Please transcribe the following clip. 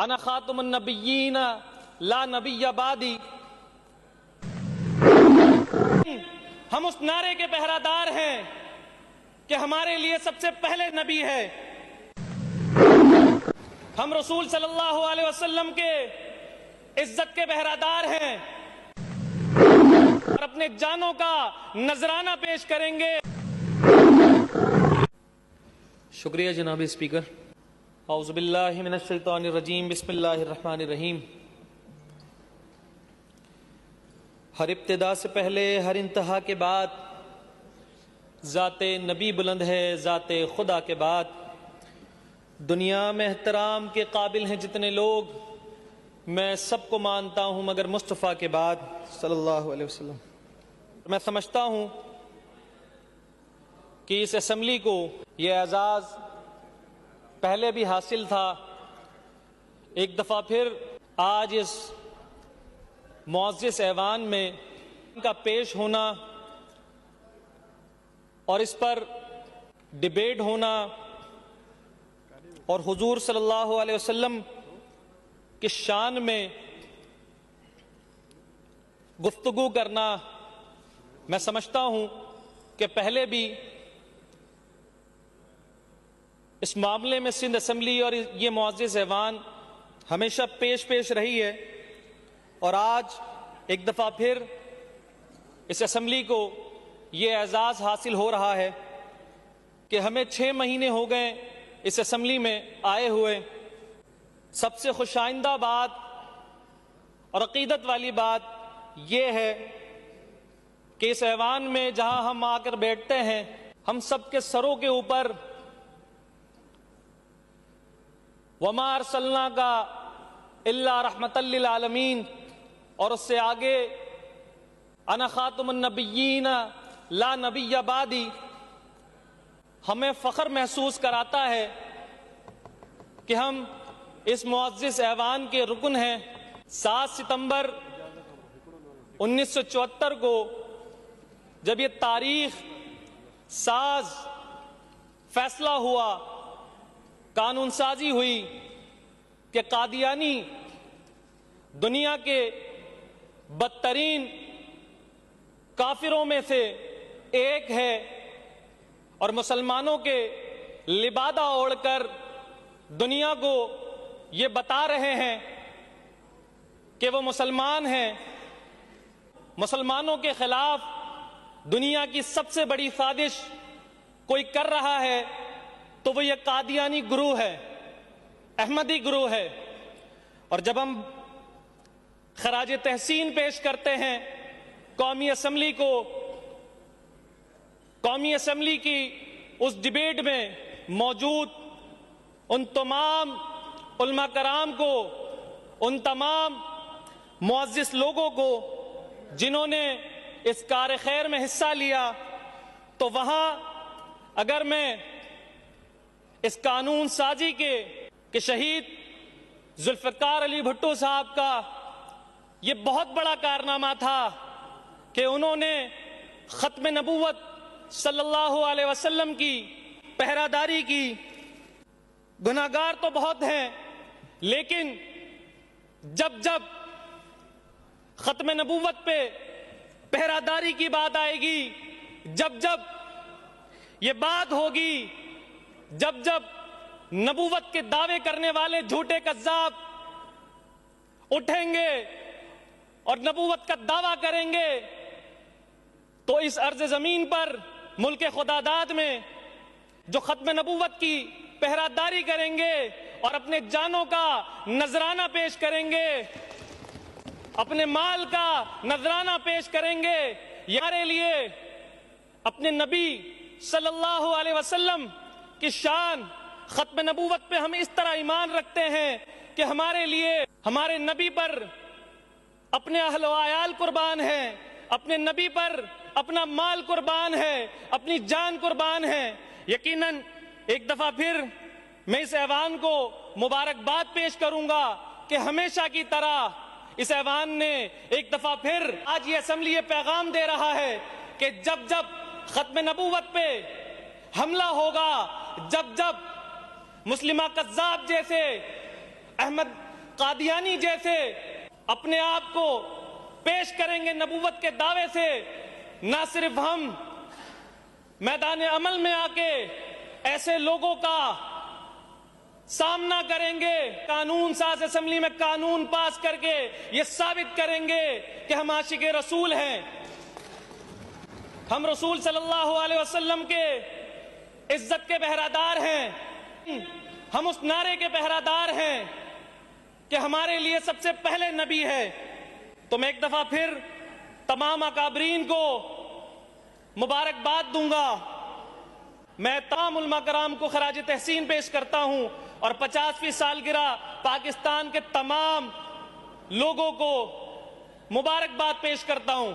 انا خاتم النبیین لا نبی بعدی. ہم اس نعرے کے پہرادار ہیں کہ ہمارے لیے سب سے پہلے نبی ہے. ہم رسول صلی اللہ علیہ وسلم کے عزت کے پہرادار ہیں اور اپنے جانوں کا نذرانہ پیش کریں گے. شکریہ جناب اسپیکر. اعوذ باللہ من الشیطان الرجیم. بسم اللہ الرحمن الرحیم. ہر ابتدا سے پہلے ہر انتہا کے بعد ذات نبی بلند ہے. ذات خدا کے بعد دنیا میں احترام کے قابل ہیں جتنے لوگ، میں سب کو مانتا ہوں مگر مصطفیٰ کے بعد صلی اللہ علیہ وسلم. میں سمجھتا ہوں کہ اس اسمبلی کو یہ اعزاز پہلے بھی حاصل تھا. ایک دفعہ پھر آج اس معزز ایوان میں ان کا پیش ہونا اور اس پر ڈیبیٹ ہونا اور حضور صلی اللہ علیہ وسلم کی شان میں گفتگو کرنا، میں سمجھتا ہوں کہ پہلے بھی اس معاملے میں سندھ اسمبلی اور یہ معزز ایوان ہمیشہ پیش رہی ہے. اور آج ایک دفعہ پھر اس اسمبلی کو یہ اعزاز حاصل ہو رہا ہے کہ ہمیں 6 مہینے ہو گئے اس اسمبلی میں آئے ہوئے. سب سے خوش آئندہ بات اور عقیدت والی بات یہ ہے کہ اس ایوان میں جہاں ہم آ کر بیٹھتے ہیں، ہم سب کے سروں کے اوپر وَمَا أَرْسَلْنَاكَ إِلَّا رَحْمَةً لِّلْعَالَمِينَ اور اس سے آگے انا خاتم النبیین لا نبی بعدی ہمیں فخر محسوس کراتا ہے کہ ہم اس معزز ایوان کے رکن ہیں. 7 ستمبر 1974 کو جب یہ تاریخ ساز فیصلہ ہوا، قانون سازی ہوئی کہ قادیانی دنیا کے بدترین کافروں میں سے ایک ہے اور مسلمانوں کے لبادہ اوڑھ کر دنیا کو یہ بتا رہے ہیں کہ وہ مسلمان ہیں. مسلمانوں کے خلاف دنیا کی سب سے بڑی سازش کوئی کر رہا ہے تو وہ یہ قادیانی گروہ ہے، احمدی گروہ ہے. اور جب ہم خراج تحسین پیش کرتے ہیں قومی اسمبلی کو، قومی اسمبلی کی اس ڈیبیٹ میں موجود ان تمام علماء کرام کو، ان تمام معزز لوگوں کو جنہوں نے اس کار خیر میں حصہ لیا، تو وہاں اگر میں اس قانون سازی کے شہید ذوالفقار علی بھٹو صاحب کا یہ بہت بڑا کارنامہ تھا کہ انہوں نے ختم نبوت صلی اللہ علیہ وسلم کی پہراداری کی. گناہگار تو بہت ہیں، لیکن جب ختم نبوت پہ پہراداری کی بات آئے گی، جب یہ بات ہوگی، جب نبوت کے دعوے کرنے والے جھوٹے کذاب اٹھیں گے اور نبوت کا دعویٰ کریں گے، تو اس ارض زمین پر ملک خدا داد میں جو ختم نبوت کی پہراداری کریں گے اور اپنے جانوں کا نذرانہ پیش کریں گے، اپنے مال کا نذرانہ پیش کریں گے، ہمارے لیے اپنے نبی صلی اللہ علیہ وسلم کی شان ختم نبوت پہ ہم اس طرح ایمان رکھتے ہیں کہ ہمارے لیے ہمارے نبی پر اپنے اہل و عیال قربان ہیں، اپنے نبی پر اپنا مال قربان ہے، اپنی جان قربان ہے. یقیناً ایک دفعہ پھر میں اس ایوان کو مبارکباد پیش کروں گا کہ ہمیشہ کی طرح اس ایوان نے ایک دفعہ پھر آج یہ اسمبلی یہ پیغام دے رہا ہے کہ جب ختم نبوت پہ حملہ ہوگا، جب مسلمہ قذاب جیسے قادیانی جیسے اپنے آپ کو پیش کریں گے نبوت کے دعوے سے، نہ صرف ہم میدان عمل میں آ کے ایسے لوگوں کا سامنا کریں گے، قانون ساز اسمبلی میں قانون پاس کر کے یہ ثابت کریں گے کہ ہم عاشق رسول ہیں، ہم رسول صلی اللہ علیہ وسلم کے عزت کے پہرادار ہیں، ہم اس نعرے کے پہرادار ہیں کہ ہمارے لیے سب سے پہلے نبی ہے۔ تو میں ایک دفعہ پھر تمام اکابرین کو مبارکباد دوں گا، میں تمام علماء کرام کو خراج تحسین پیش کرتا ہوں اور 50ویں سالگرہ پاکستان کے تمام لوگوں کو مبارکباد پیش کرتا ہوں۔